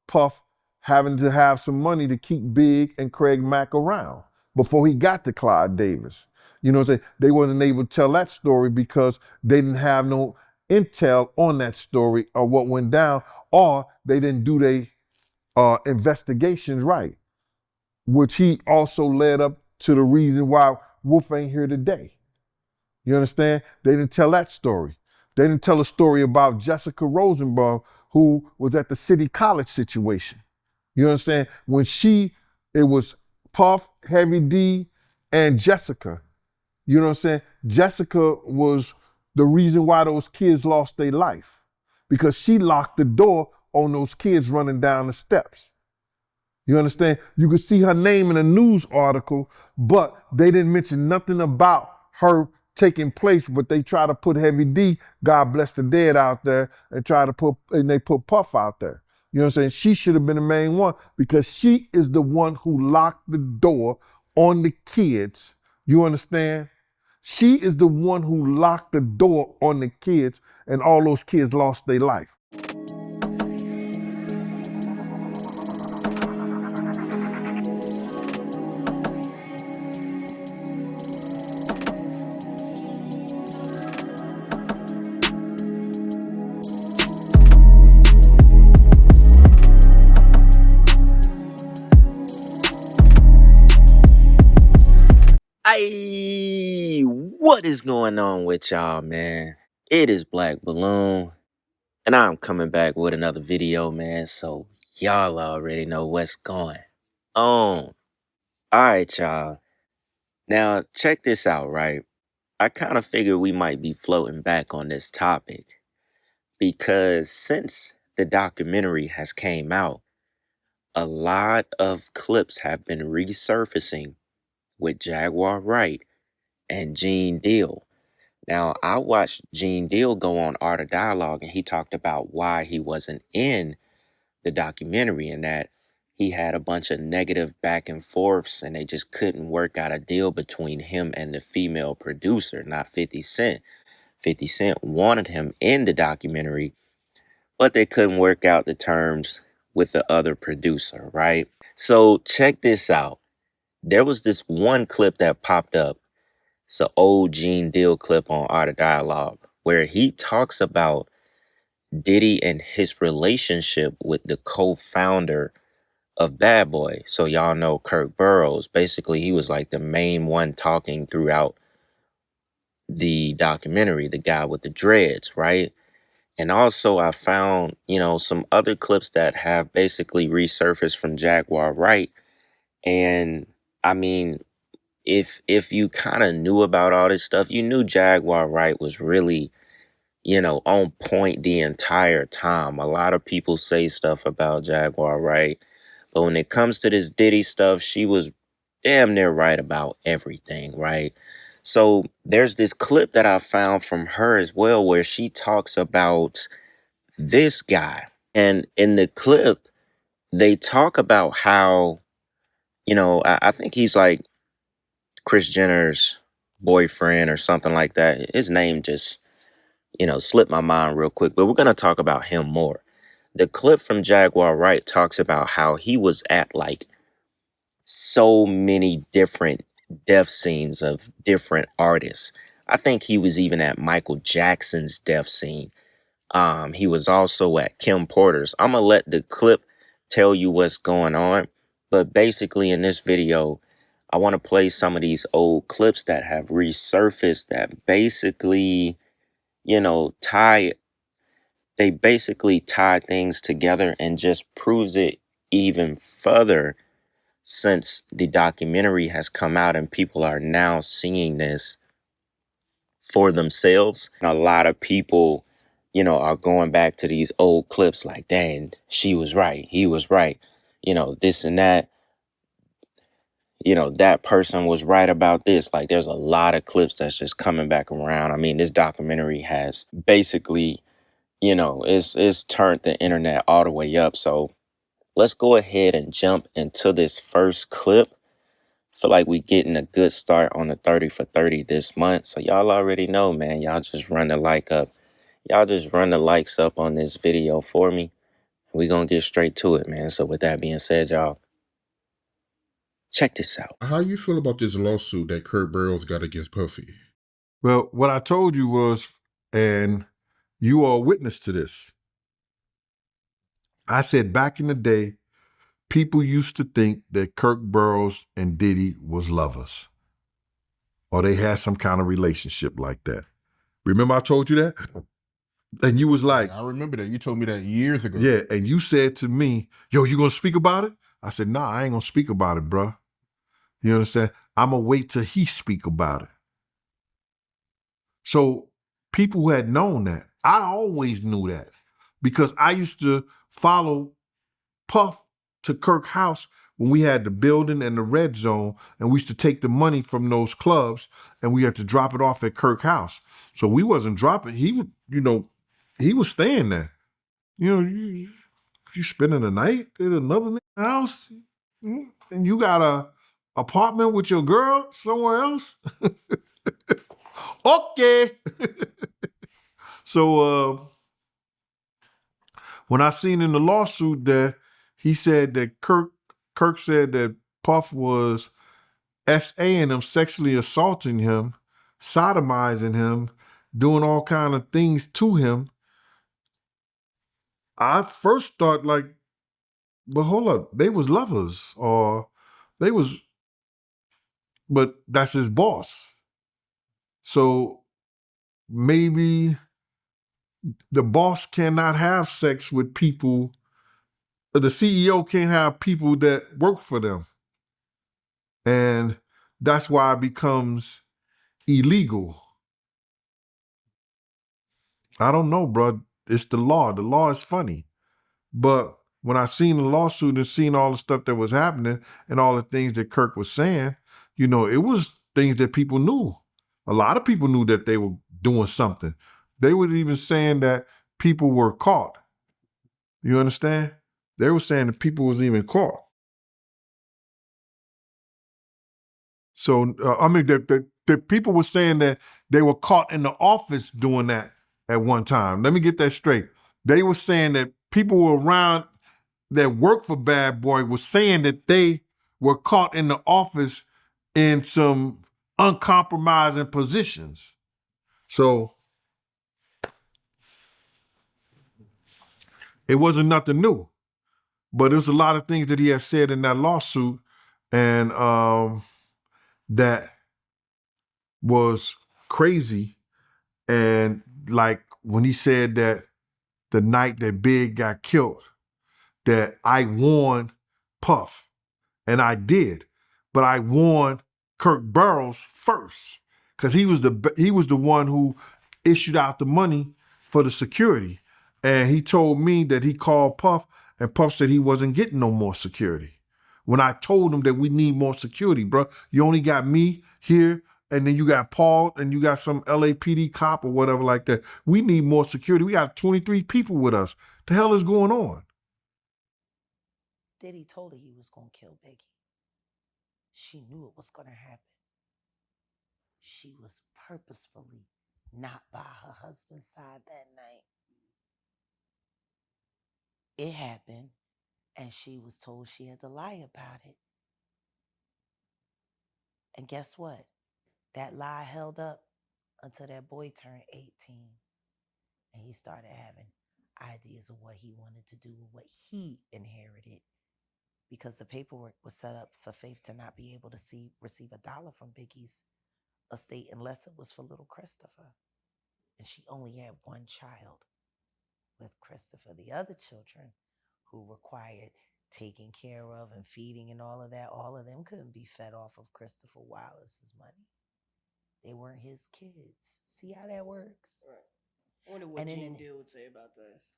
Puff having to have some money to keep Big and Craig Mack around before he got to Clyde Davis. You know what I'm saying? They wasn't able to tell that story because they didn't have no intel on that story or what went down, or they didn't do their investigations right, which he also led up to the reason why Wolf ain't here today. You understand? They didn't tell that story. They didn't tell a story about Jessica Rosenbaum, who was at the City College situation. You understand? When it was Puff, Heavy D, and Jessica. You know what I'm saying? Jessica was the reason why those kids lost their life, because she locked the door on those kids running down the steps. You understand? You could see her name in a news article, but they didn't mention nothing about her taking place, but they try to put Heavy D, God bless the dead, out there and they put Puff out there. You know what I'm saying? She should have been the main one because she is the one who locked the door on the kids. You understand? She is the one who locked the door on the kids, and all those kids lost their life. Hey, what is going on with y'all, man? It is Black Balloon, and I'm coming back with another video, man. So y'all already know what's going on. Alright, y'all. Now, check this out, right? I kind of figured we might be floating back on this topic because since the documentary has came out, a lot of clips have been resurfacing with Jaguar Wright and Gene Deal. Now, I watched Gene Deal go on Art of Dialogue, and he talked about why he wasn't in the documentary and that he had a bunch of negative back and forths and they just couldn't work out a deal between him and the female producer, not 50 Cent. 50 Cent wanted him in the documentary, but they couldn't work out the terms with the other producer, right? So check this out. There was this one clip that popped up. It's an old Gene Deal clip on Art of Dialogue where he talks about Diddy and his relationship with the co-founder of Bad Boy. So y'all know Kirk Burrowes. Basically, he was like the main one talking throughout the documentary, the guy with the dreads, right? And also I found, some other clips that have basically resurfaced from Jaguar Wright. And I mean, if you kind of knew about all this stuff, you knew Jaguar Wright was really, on point the entire time. A lot of people say stuff about Jaguar Wright, but when it comes to this Diddy stuff, she was damn near right about everything, right? So there's this clip that I found from her as well where she talks about this guy. And in the clip, they talk about how, I think he's like Kris Jenner's boyfriend or something like that. His name just, slipped my mind real quick, but we're going to talk about him more. The clip from Jaguar Wright talks about how he was at like so many different death scenes of different artists. I think he was even at Michael Jackson's death scene. He was also at Kim Porter's. I'm going to let the clip tell you what's going on. But basically in this video, I want to play some of these old clips that have resurfaced that basically, tie things together and just proves it even further since the documentary has come out and people are now seeing this for themselves. And a lot of people, are going back to these old clips like, dang, she was right, he was right, this and that. That person was right about this. Like, there's a lot of clips that's just coming back around. I mean, this documentary has basically, it's turned the internet all the way up. So let's go ahead and jump into this first clip. Feel like we getting a good start on the 30 for 30 this month. So y'all already know, man. Y'all just run the like up. Y'all just run the likes up on this video for me. We gonna get straight to it, man. So with that being said, y'all, check this out. How you feel about this lawsuit that Kirk Burrowes got against Puffy? Well, what I told you was, and you are a witness to this. I said back in the day, people used to think that Kirk Burrowes and Diddy was lovers, or they had some kind of relationship like that. Remember I told you that? And you was like, I remember that. You told me that years ago. yeah, and you said to me, yo, you gonna speak about it? I said, nah, I ain't gonna speak about it, bruh. You understand? I'm gonna wait till he speak about it. So people who had known that, I always knew that because I used to follow Puff to Kirk house when we had the building and the red zone, and we used to take the money from those clubs and we had to drop it off at Kirk house. So we wasn't dropping. He would, he was staying there. If you spending the night at another house and you got a apartment with your girl somewhere else, okay. So when I seen in the lawsuit that he said that Kirk said that Puff was SAing him, sexually assaulting him, sodomizing him, doing all kind of things to him, I first thought like, but hold up, they was lovers or they was, but that's his boss. So maybe the boss cannot have sex with people. The CEO can't have people that work for them. And that's why it becomes illegal. I don't know, bro. It's the law. The law is funny. But when I seen the lawsuit and seen all the stuff that was happening and all the things that Kirk was saying, it was things that people knew. A lot of people knew that they were doing something. They were even saying that people were caught. You understand? They were saying that people was even caught. So, the people were saying that they were caught in the office doing that at one time. Let me get that straight. They were saying that people were around that worked for Bad Boy were saying that they were caught in the office in some uncompromising positions. So it wasn't nothing new, but there's a lot of things that he had said in that lawsuit, and that was crazy. And like when he said that the night that Big got killed, that I warned Puff, and I did, but I warned Kirk Burrowes first because he was the one who issued out the money for the security, and he told me that he called Puff, and Puff said he wasn't getting no more security. When I told him that we need more security, bro, you only got me here, and then you got Paul, and you got some LAPD cop or whatever like that. We need more security. We got 23 people with us. The hell is going on? Diddy told her he was going to kill Biggie. She knew it was going to happen. She was purposefully not by her husband's side that night. It happened, and she was told she had to lie about it. And guess what? That lie held up until that boy turned 18. And he started having ideas of what he wanted to do with what he inherited, because the paperwork was set up for Faith to not be able to receive $1 from Biggie's estate unless it was for little Christopher. And she only had one child with Christopher. The other children who required taking care of and feeding and all of that, all of them couldn't be fed off of Christopher Wallace's money. They weren't his kids. See how that works? Right. I wonder what Gene Deal would say about this.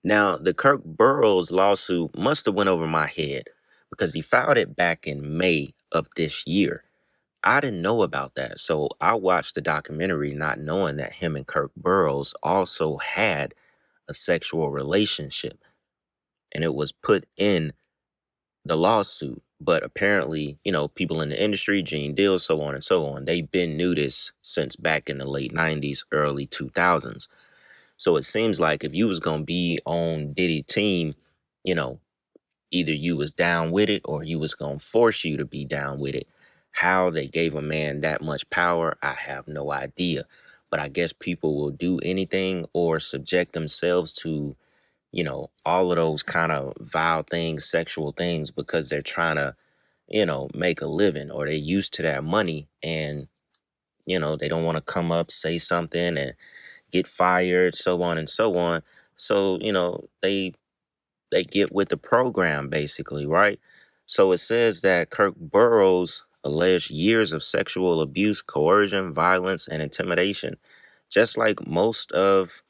Now, the Kirk Burrowes lawsuit must have went over my head because he filed it back in May of this year. I didn't know about that, so I watched the documentary not knowing that him and Kirk Burrowes also had a sexual relationship, and it was put in the lawsuit. But apparently, people in the industry, Gene Deal, so on and so on, they've been knew this since back in the late 90s, early 2000s. So it seems like if you was gonna be on Diddy team, you know, either you was down with it or he was gonna force you to be down with it. How they gave a man that much power, I have no idea. But I guess people will do anything or subject themselves to, you know, all of those kind of vile things, sexual things, because they're trying to, you know, make a living, or they're used to that money, and, you know, they don't want to come up, say something and get fired, so on and so on. So, you know, they get with the program, basically, right? So it says that Kirk Burrowes alleged years of sexual abuse, coercion, violence, and intimidation, just like most of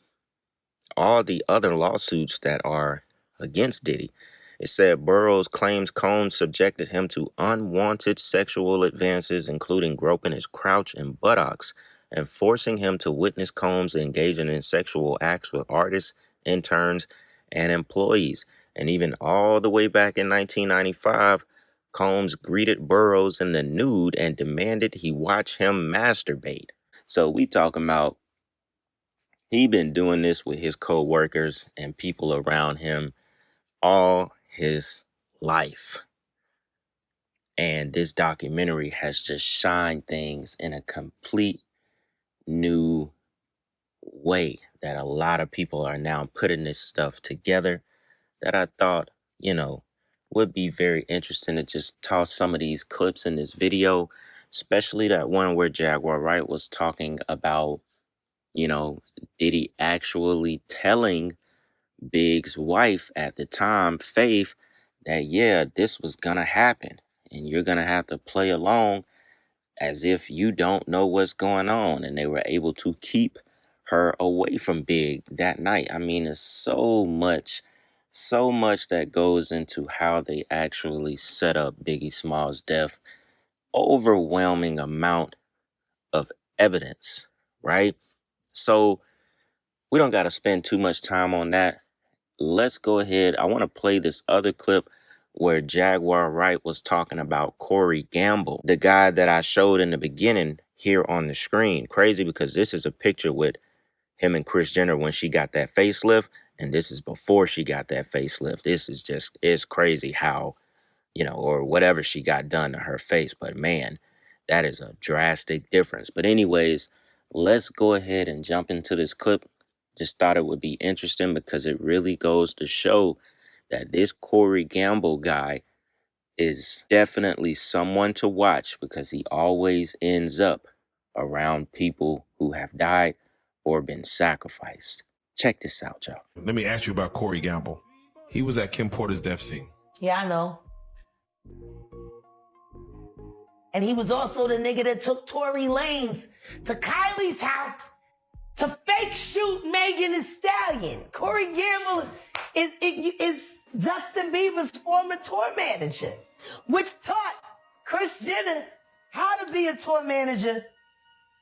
all the other lawsuits that are against Diddy. It said Burroughs claims Combs subjected him to unwanted sexual advances, including groping his crotch and buttocks and forcing him to witness Combs engaging in sexual acts with artists, interns, and employees. And even all the way back in 1995, Combs greeted Burroughs in the nude and demanded he watch him masturbate. So we talking about he been doing this with his co-workers and people around him all his life. And this documentary has just shined things in a complete new way that a lot of people are now putting this stuff together, that I thought, you know, would be very interesting to just toss some of these clips in this video, especially that one where Jaguar Wright was talking about, you know, Diddy actually telling Big's wife at the time, Faith, that yeah, this was gonna happen and you're gonna have to play along as if you don't know what's going on. And they were able to keep her away from Big that night. I mean, it's so much that goes into how they actually set up Biggie Smalls' death. Overwhelming amount of evidence, right? So we don't got to spend too much time on that. Let's go ahead. I want to play this other clip where Jaguar Wright was talking about Corey Gamble, the guy that I showed in the beginning here on the screen. Crazy because this is a picture with him and Kris Jenner when she got that facelift, and this is before she got that facelift. This is just, it's crazy how, you know, or whatever she got done to her face. But man, that is a drastic difference. But anyways, let's go ahead and jump into this clip. Just thought it would be interesting because it really goes to show that this Corey Gamble guy is definitely someone to watch, because he always ends up around people who have died or been sacrificed. Check this out, y'all. Let me ask you about Corey Gamble. He was at Kim Porter's death scene. Yeah, I know. And he was also the nigga that took Tory Lanez to Kylie's house to fake shoot Megan Thee Stallion. Corey Gamble is Justin Bieber's former tour manager, which taught Kris Jenner how to be a tour manager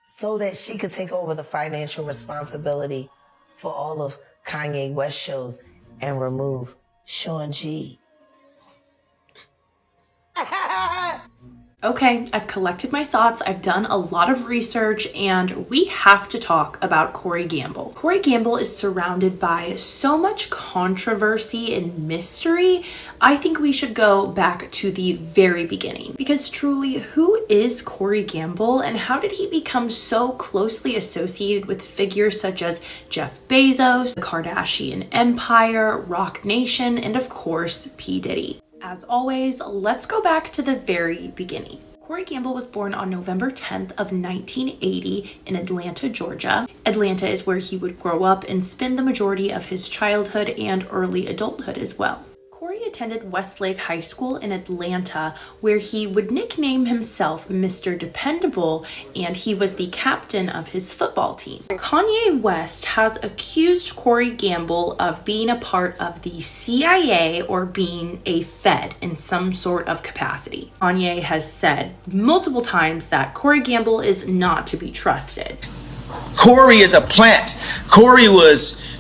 so that she could take over the financial responsibility for all of Kanye West shows and remove Sean G. Okay, I've collected my thoughts, I've done a lot of research, and we have to talk about Corey Gamble. Corey Gamble is surrounded by so much controversy and mystery. I think we should go back to the very beginning, because truly, who is Corey Gamble and how did he become so closely associated with figures such as Jeff Bezos, the Kardashian Empire, Rock Nation, and of course, P. Diddy? As always, let's go back to the very beginning. Corey Gamble was born on November 10th of 1980 in Atlanta, Georgia. Atlanta is where he would grow up and spend the majority of his childhood and early adulthood as well. Corey attended Westlake High School in Atlanta, where he would nickname himself Mr. Dependable, and he was the captain of his football team. Kanye West has accused Corey Gamble of being a part of the CIA or being a Fed in some sort of capacity. Kanye has said multiple times that Corey Gamble is not to be trusted. Corey is a plant. Corey was,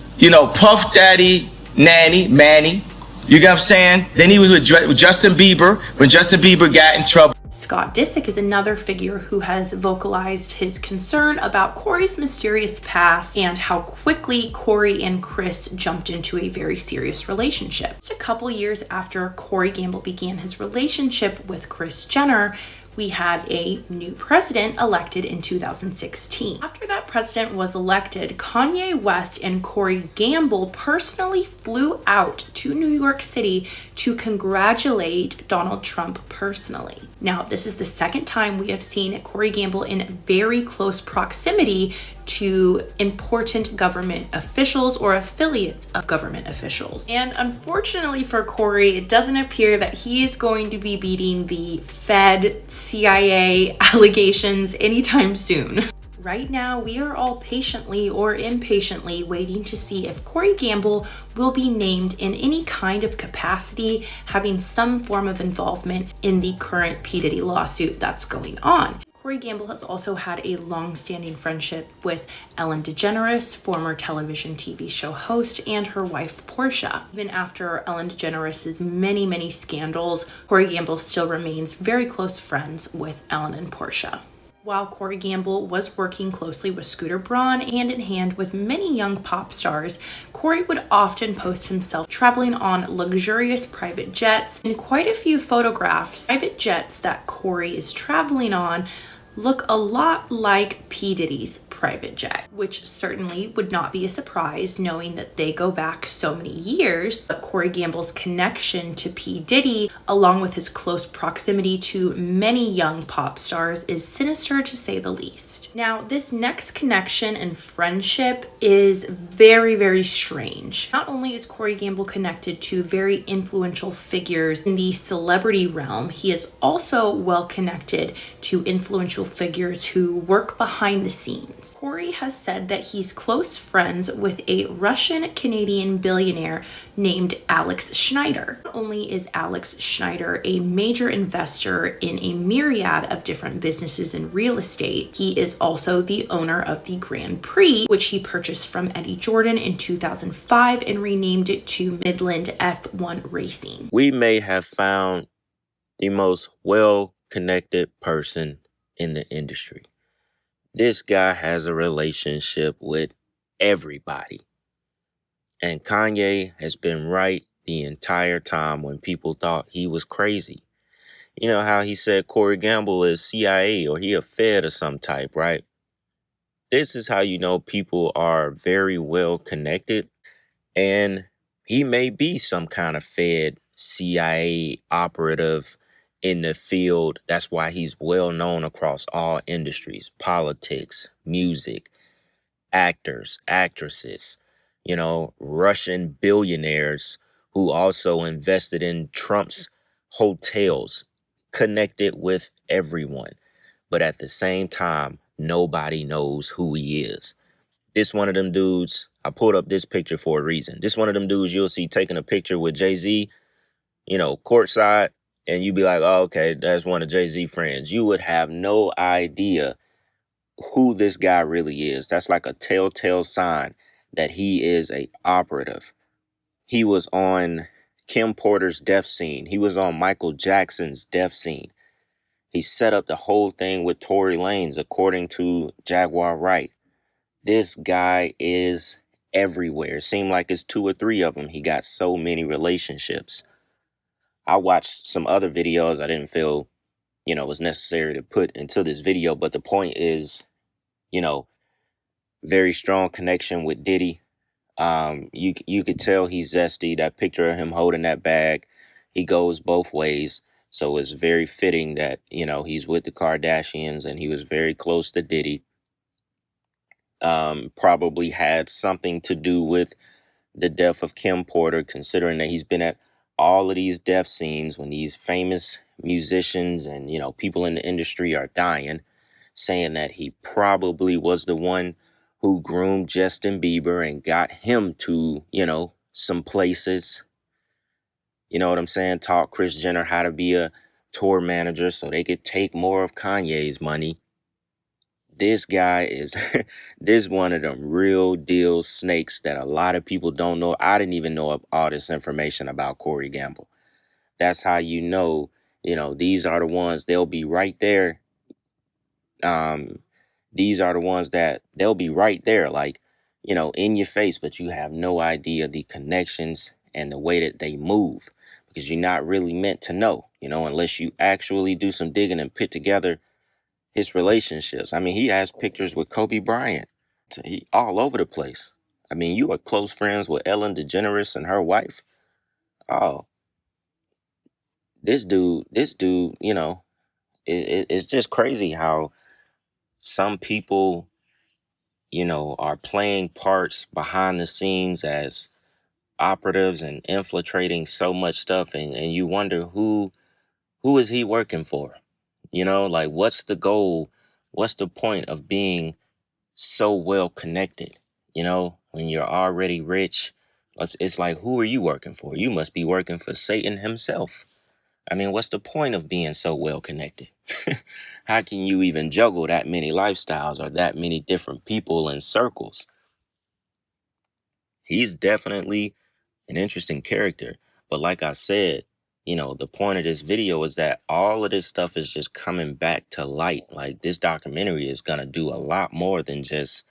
Puff Daddy, Nanny, Manny. You get what I'm saying? Then he was with Justin Bieber when Justin Bieber got in trouble. Scott Disick is another figure who has vocalized his concern about Corey's mysterious past and how quickly Corey and Kris jumped into a very serious relationship. Just a couple years after Corey Gamble began his relationship with Kris Jenner, we had a new president elected in 2016. After that president was elected, Kanye West and Corey Gamble personally flew out to New York City to congratulate Donald Trump personally. Now, this is the second time we have seen Corey Gamble in very close proximity to important government officials or affiliates of government officials. And unfortunately for Corey, it doesn't appear that he is going to be beating the Fed, CIA allegations anytime soon. Right now, we are all patiently or impatiently waiting to see if Corey Gamble will be named in any kind of capacity, having some form of involvement in the current P. Diddy lawsuit that's going on. Corey Gamble has also had a long-standing friendship with Ellen DeGeneres, former television TV show host, and her wife Portia. Even after Ellen DeGeneres' many scandals, Corey Gamble still remains very close friends with Ellen and Portia. While Corey Gamble was working closely with Scooter Braun hand in hand with many young pop stars, Corey would often post himself traveling on luxurious private jets. In quite a few photographs, private jets that Corey is traveling on look a lot like P. Diddy's private jet, which certainly would not be a surprise knowing that they go back so many years. But Corey Gamble's connection to P. Diddy, along with his close proximity to many young pop stars, is sinister to say the least. Now, this next connection and friendship is very strange. Not only is Corey Gamble connected to very influential figures in the celebrity realm, he is also well connected to influential figures who work behind the scenes. Corey has said that he's close friends with a Russian-Canadian billionaire named Alex Schneider. Not only is Alex Schneider a major investor in a myriad of different businesses in real estate, he is also the owner of the Grand Prix, which he purchased from Eddie Jordan in 2005 and renamed it to Midland F1 Racing. We may have found the most well-connected person in the industry. This guy has a relationship with everybody. And Kanye has been right the entire time when people thought he was crazy. You know how he said Corey Gamble is CIA or he a Fed of some type, right? This is how you know people are very well connected. And he may be some kind of Fed, CIA operative in the field. That's why he's well known across all industries: politics, music, actors, actresses, Russian billionaires who also invested in Trump's hotels, connected with everyone. But at the same time, nobody knows who he is. This one of them dudes, I pulled up this picture for a reason. This one of them dudes you'll see taking a picture with Jay-Z, courtside, and you'd be like, oh, okay, that's one of Jay-Z friends. You would have no idea who this guy really is. That's like a telltale sign that he is a operative. He was on Kim Porter's death scene. He was on Michael Jackson's death scene. He set up the whole thing with Tory Lanez, according to Jaguar Wright. This guy is everywhere. It seemed like it's 2 or 3 of them. He got so many relationships. I watched some other videos I didn't feel, was necessary to put into this video. But the point is, very strong connection with Diddy. You could tell he's zesty. That picture of him holding that bag, he goes both ways. So it's very fitting that, he's with the Kardashians and he was very close to Diddy. Probably had something to do with the death of Kim Porter, considering that he's been at all of these death scenes when these famous musicians and, people in the industry are dying, saying that he probably was the one who groomed Justin Bieber and got him to, some places. You know what I'm saying? Taught Kris Jenner how to be a tour manager so they could take more of Kanye's money. This guy is this one of them real deal snakes that a lot of people don't know. I didn't even know all this information about Corey Gamble. That's how you know these are the ones they'll be right there. These are the ones that they'll be right there, like, in your face, but you have no idea the connections and the way that they move because you're not really meant to know, unless you actually do some digging and put together his relationships. I mean, he has pictures with Kobe Bryant. He all over the place. I mean, you are close friends with Ellen DeGeneres and her wife. Oh, this dude, it's just crazy how some people, are playing parts behind the scenes as operatives and infiltrating so much stuff, and you wonder who is he working for? Like, what's the goal? What's the point of being so well connected? When you're already rich, it's like, who are you working for? You must be working for Satan himself. I mean, what's the point of being so well connected? How can you even juggle that many lifestyles or that many different people and circles? He's definitely an interesting character. But like I said, the point of this video is that all of this stuff is just coming back to light. Like, this documentary is going to do a lot more than just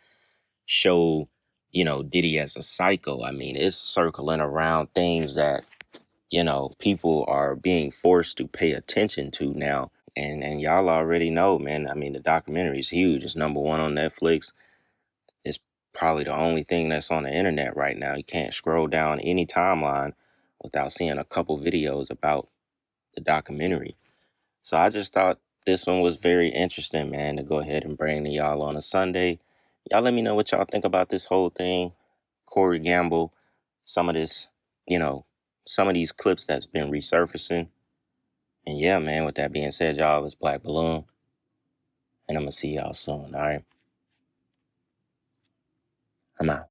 show, Diddy as a psycho. I mean, it's circling around things that, people are being forced to pay attention to now. And y'all already know, man. I mean, the documentary is huge. It's #1 on Netflix. It's probably the only thing that's on the internet right now. You can't scroll down any timeline without seeing a couple videos about the documentary. So I just thought this one was very interesting, man, to go ahead and bring to y'all on a Sunday. Y'all let me know what y'all think about this whole thing. Corey Gamble, some of this, some of these clips that's been resurfacing. And yeah, man, with that being said, y'all, it's Black Balloon. And I'm going to see y'all soon, all right? I'm out.